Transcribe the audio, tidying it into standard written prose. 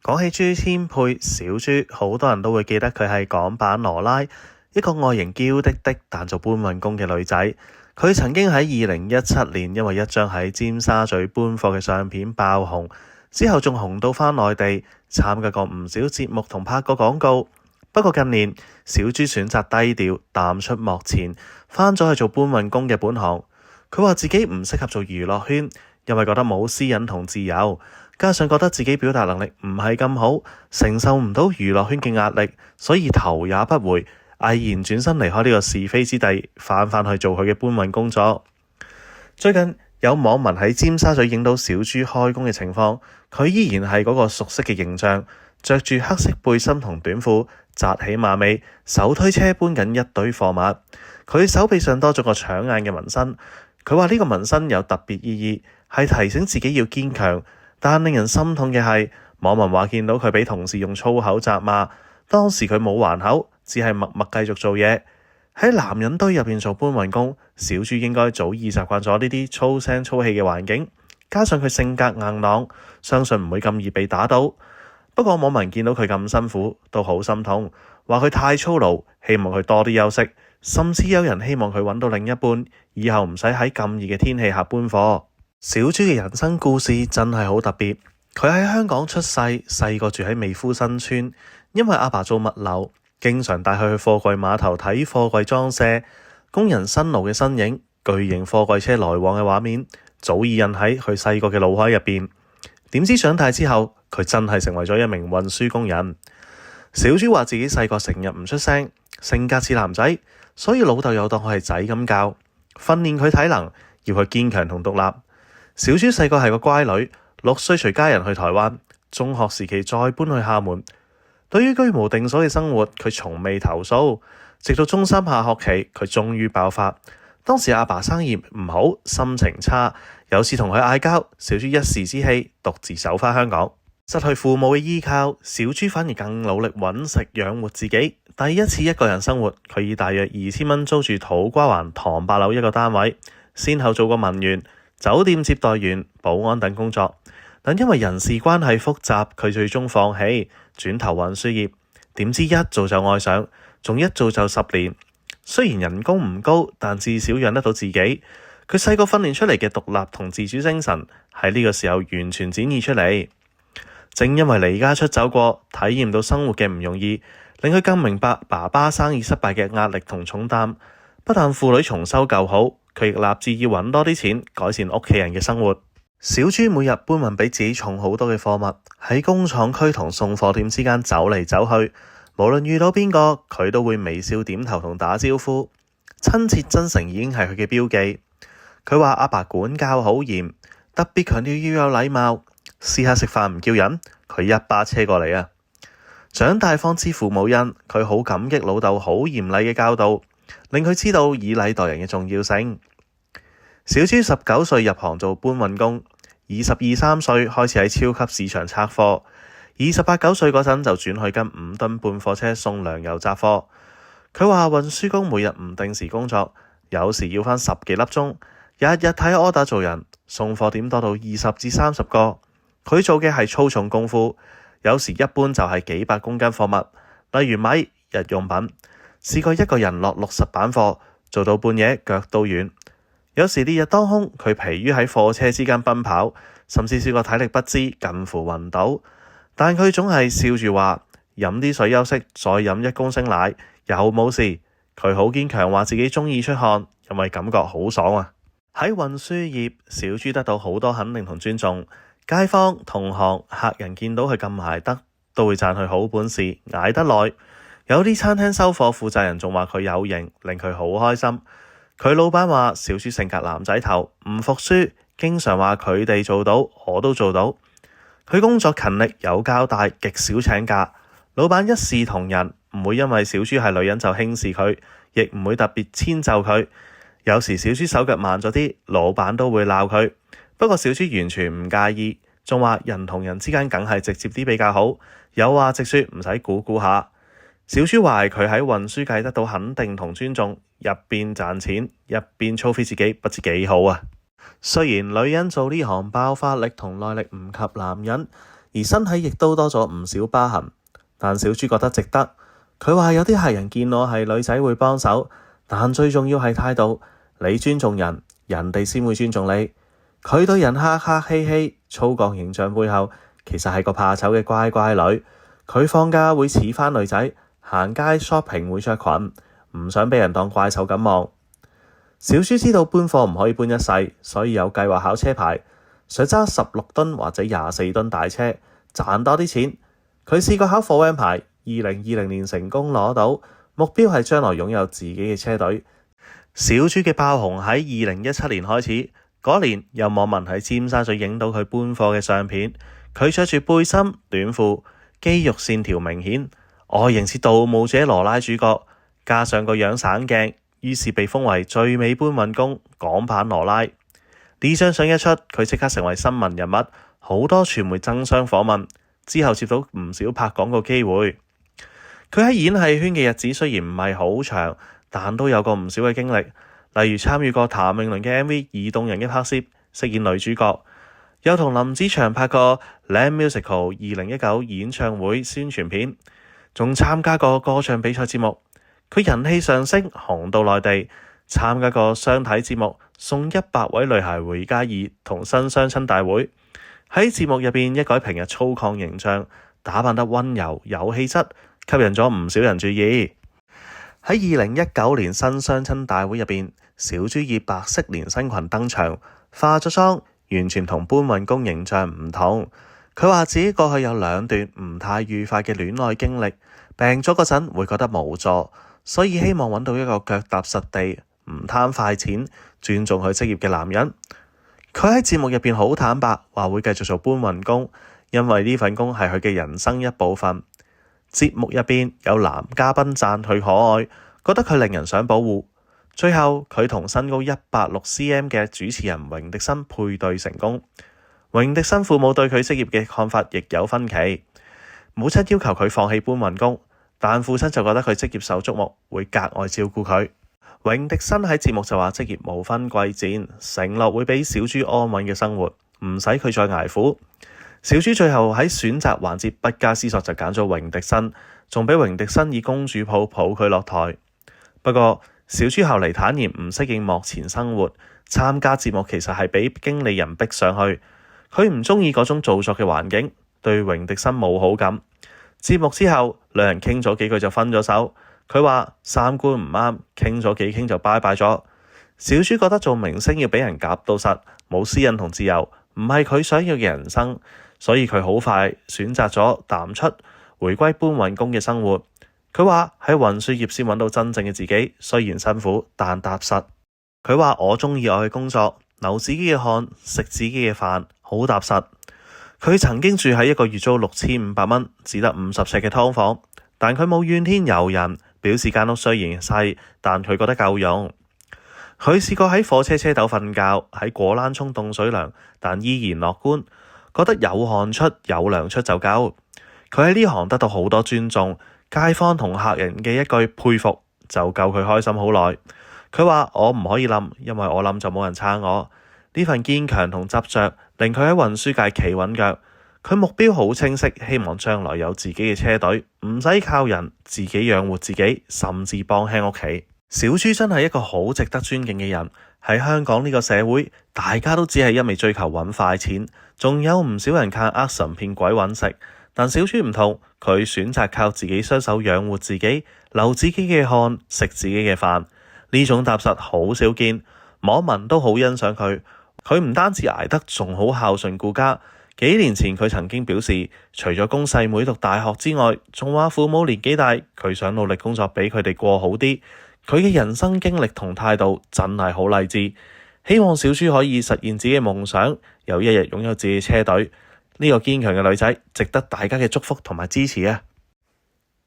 講起朱千沛小朱，好多人都會記得佢係港版羅拉，一個外形嬌滴滴但做搬運工嘅女仔。佢曾經喺2017年因為一張喺尖沙咀搬貨嘅相片爆紅，之後仲紅到返內地參加過唔少節目同拍過廣告。不過近年小朱選擇低調淡出幕前，返咗去做搬運工嘅本行。佢話自己唔適合做娛樂圈，因為覺得冇私隱同自由，加上覺得自己表達能力唔係咁好，承受唔到娛樂圈嘅壓力，所以頭也不回，毅然轉身離開呢個是非之地，返去做佢嘅搬運工作。最近有網民喺尖沙咀影到小朱開工嘅情況，佢依然係嗰個熟悉嘅形象，着住黑色背心同短褲，紮起馬尾，手推車搬緊一堆貨物。佢手臂上多咗個搶眼嘅紋身，佢話呢個紋身有特別意義，係提醒自己要堅強。但令人心痛嘅係，網民話見到佢俾同事用粗口責罵，當時佢冇還口，只係默默繼續做嘢。喺男人堆入邊做搬運工，小朱應該早已習慣咗呢啲粗聲粗氣嘅環境，加上佢性格硬朗，相信唔會咁易被打倒。不過網民見到佢咁辛苦，都好心痛，話佢太操勞，希望佢多啲休息，甚至有人希望佢揾到另一半，以後唔使喺咁熱嘅天氣下搬貨。小朱嘅人生故事真係好特別，佢喺香港出世，細個住喺美孚新村，因為阿爸做物流，經常帶佢去貨櫃碼頭睇貨櫃裝卸，工人辛勞嘅身影，巨型貨櫃車來往嘅畫面，早已印喺佢細個嘅腦海入邊。點知長大之後，佢真係成為咗一名運輸工人。小朱話自己細個成日唔出聲，性格似男仔，所以老豆又當佢係仔咁教，訓練佢體能，要佢堅強同獨立。小朱細個係個乖女，6歲隨家人去台灣，中學時期再搬去廈門。對於居無定所嘅生活，佢從未投訴。直到中三下學期，佢終於爆發。當時阿爸生意唔好，心情差，有次同佢嗌交，小朱一時之氣，獨自走返香港。失去父母嘅依靠，小朱反而更努力揾食養活自己。第一次一個人生活，佢以大約2000蚊租住土瓜灣唐8樓一個單位，先後做過文員、酒店接待員、保安等工作，但因為人事關係複雜，佢最終放棄，轉投運輸業。點知一做就愛上，仲一做就10年。雖然人工唔高，但至少養得到自己。佢細個訓練出嚟嘅獨立同自主精神，喺呢個時候完全展現出嚟。正因為離家出走過，體驗到生活嘅唔容易，令佢更明白爸爸生意失敗嘅壓力同重擔。不但父女重修舊好，佢亦立志要揾多啲錢，改善屋企人嘅生活。小朱每日搬運比自己重好多嘅貨物，喺工廠區同送貨點之間走嚟走去，無論遇到邊個，佢都會微笑點頭同打招呼，親切真誠已經係佢嘅標記。佢話阿爸管教好嚴，特別強調要有禮貌，試下食飯唔叫人，佢一巴車過嚟啊！長大方知父母恩，佢好感激老豆好嚴厲嘅教導，令佢知道以禮待人嘅重要性。小朱19歲入行做搬運工，22、23歲開始喺超級市場拆貨，28、9歲嗰陣就轉去跟5噸半貨車送糧油雜貨。佢話運輸工每日唔定時工作，有時要返10幾粒鐘，日日睇 order 做人，送貨點多到20至30個。佢做嘅係粗重功夫，有時一般就係幾百公斤貨物，例如米、日用品。試過一個人落60板貨，做到半夜腳都軟。有時烈日當空，佢疲於喺貨車之間奔跑，甚至試過體力不支，近乎暈倒。但佢總係笑住話：飲啲水休息，再飲1公升奶，又冇事。佢好堅強，話自己鍾意出汗，因為感覺好爽啊！喺運輸業，小朱得到好多肯定同尊重，街坊、同行、客人見到佢咁捱得，都會讚佢好本事，捱得耐。有啲餐廳收貨負責人仲話佢有型，令佢好開心。佢老闆話小朱性格男仔頭，唔服輸，經常話佢哋做到，我都做到。佢工作勤力，有交代，極少請假。老闆一視同仁，唔會因為小朱係女人就輕視佢，亦唔會特別遷就佢。有時小朱手腳慢咗啲，老闆都會鬧佢。不過小朱完全唔介意，仲話人同人之間梗係直接啲比較好，有話直說，唔使估估下。小朱話佢喺運輸界得到肯定同尊重，入邊賺錢，入邊操 fit 自己，不知幾好啊！雖然女人做呢行爆發力同耐力唔及男人，而身體亦都多咗唔少疤痕。但小豬覺得值得。佢話有啲客人見我係女仔會幫手，但最重要係態度。你尊重人，人哋先會尊重你。佢對人客客氣氣，粗獷形象背後其實係個怕醜嘅乖乖女。佢放假會似返女仔，行街 shopping 會着裙，唔想俾人當怪獸咁望。小豬知道搬貨唔可以搬一世，所以有計劃考車牌，想揸16噸或者24噸大車，賺多啲錢。佢試過考貨 van 牌，2020年成功攞到，目標係將來擁有自己嘅車隊。小豬嘅爆紅喺2017年開始，嗰年有網民喺尖沙咀影到佢搬貨嘅相片，佢着住背心短褲，肌肉線條明顯，外形似盜墓者羅拉主角，加上個樣省鏡，於是被封為最美搬運工港版羅拉。呢張相一出，佢即刻成為新聞人物，好多傳媒爭相訪問。之後接到唔少拍廣告機會。佢喺演藝圈嘅日子雖然唔係好長，但都有過唔少嘅經歷，例如參與過譚詠麟嘅 MV《移動人》嘅拍攝，飾演女主角，又同林子祥拍過《Lamb Musical》2019演唱會宣傳片，仲參加過歌唱比賽節目。佢人氣上升，紅到內地，參加過雙體節目送100位女孩回家二同新相親大會。喺節目入邊一改平日粗獷形象，打扮得溫柔有氣質，吸引咗唔少人注意。喺2019年新相親大會入邊，小豬以白色連身裙登場，化咗妝，完全同搬運工形象唔同。佢話自己過去有2段唔太愉快嘅戀愛經歷，病咗嗰陣會覺得無助，所以希望揾到一個腳踏實地、唔貪快錢、尊重佢職業嘅男人。佢喺節目入邊好坦白，話會繼續做搬運工，因為呢份工係佢嘅人生一部分。節目入邊有男嘉賓讚佢可愛，覺得佢令人想保護。最後佢同身高160cm 嘅主持人榮迪生配對成功。榮迪生父母對佢職業嘅看法亦有分歧，母親要求佢放棄搬運工，但父親就覺得佢職業受矚目，會格外照顧佢。榮迪生喺節目就話職業無分貴賤，承諾會俾小豬安穩嘅生活，唔使佢再捱苦。小豬最後喺選擇環節不加思索就揀咗榮迪生，仲俾榮迪生以公主抱抱佢落台。不過小豬後嚟坦言唔適應幕前生活，參加節目其實係俾經理人逼上去。佢唔中意嗰種做作嘅環境，對榮迪生冇好感。節目之後兩人傾咗幾句就分咗手。佢話三觀唔啱，傾咗幾傾就拜拜咗。小豬覺得做明星要俾人夾到實，冇私隱同自由，唔係佢想要嘅人生，所以佢好快選擇咗淡出，回歸搬運工嘅生活。佢話喺運輸業先揾到真正嘅自己，雖然辛苦但踏實。佢話我中意我嘅工作，流自己嘅汗，食自己嘅飯，好踏實。佢曾經住喺一個月租6500蚊，只得50尺嘅劏房，但佢冇怨天尤人，表示間屋雖然細，但佢覺得夠用。佢試過喺火車車斗瞓覺，喺果欄沖凍水涼，但依然樂觀，覺得有汗出有糧出就夠。佢喺呢行得到好多尊重，街坊同客人嘅一句佩服就夠佢開心好耐。佢話我唔可以冧，因為我冧就冇人撐我。呢份堅強同執着令佢喺運輸界企穩腳。佢目標好清晰，希望將來有自己嘅車隊，唔使靠人，自己養活自己，甚至幫輕屋企。小豬真係一個好值得尊敬嘅人。喺香港呢個社會，大家都只係一味追求揾快錢，仲有唔少人靠呃神騙鬼揾食。但小豬唔同，佢選擇靠自己雙手養活自己，流自己嘅汗，食自己嘅飯。呢種踏實好少見，網民都好欣賞佢。佢唔單止捱得，仲好孝順顧家。幾年前佢曾經表示，除咗供細妹讀大學之外，仲話父母年紀大，佢想努力工作俾佢哋過好啲。佢嘅人生經歷同態度真係好勵志，希望小豬可以實現自己嘅夢想，有一日擁有自己嘅車隊。呢個堅強嘅女仔值得大家嘅祝福同埋支持啊！